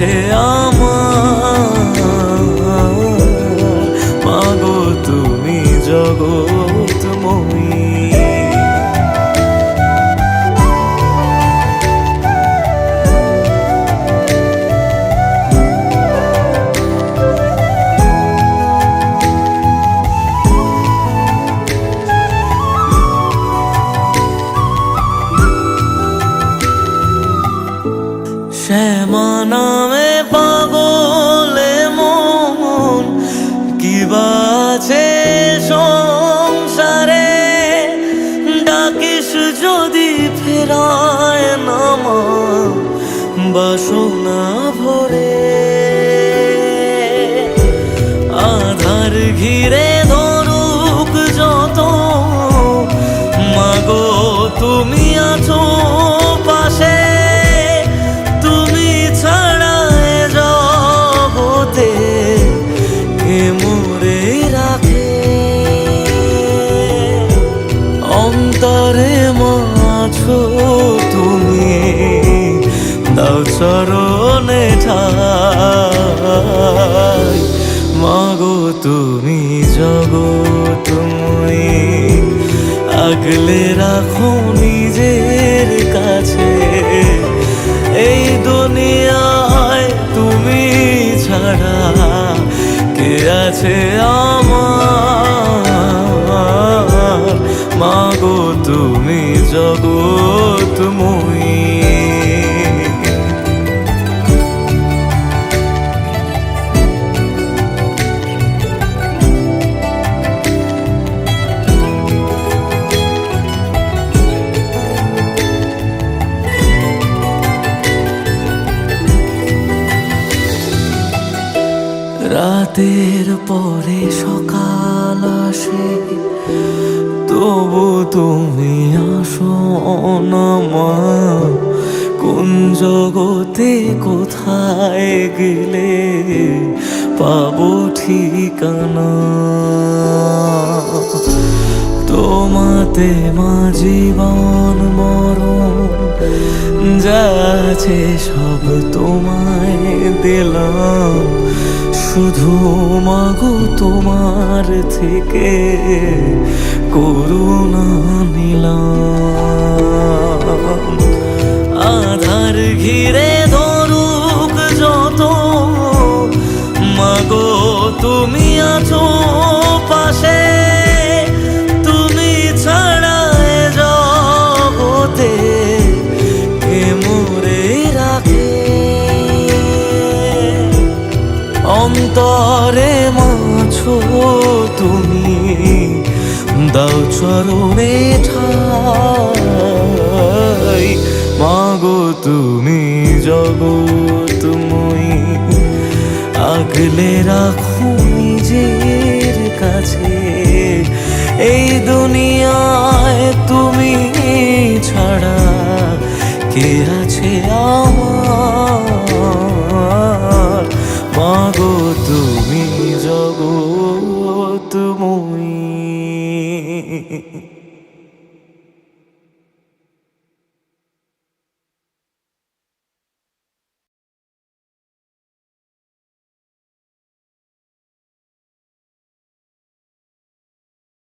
আছে আমার, মাগো তুমি জগৎময়ী। শ্যামা নামে পাগলে মন, কি বাছে সংসারে, ডাকিস যদি ফেরায় নামা বাসনা ভরে। আধার ঘিরে ধরুক যত, মাগো তুমি আছো পাশে, অন্তরে মাছো তুমি, দাও চরণে ঠাই, মাগো তুমি জগৎময়ী। আগলে রাখো নিজের কাছে, এই দুনিয়ায় তুমি ছাড়া কে আছে আমার, মাগো তুমি জগৎময়ী। রাতের পরে সকাল আসে, তবু তুমি আসো না মা, কোন জগতে কোথায় গেলে পাবো ঠিকানা। তোমাতে মা জীবন মরণ যা আছে সব তোমায় দিলাম, শুধু মাগো তোমার থেকে করুণা নিলাম। আধার ঘিরে ধরুক যত, মাগো তুমি আছো পাশে, তুমি ছাড়া জগতে কে মোরে রাখে। অন্তরে মাছো তুমি, দাও চরণে ঠাই, মাগো তুমি জগৎময়ী। আগলে রাখো নিজের কাছে, এই দুনিয়ায় তুমি ছাড়া কে আছে আমার।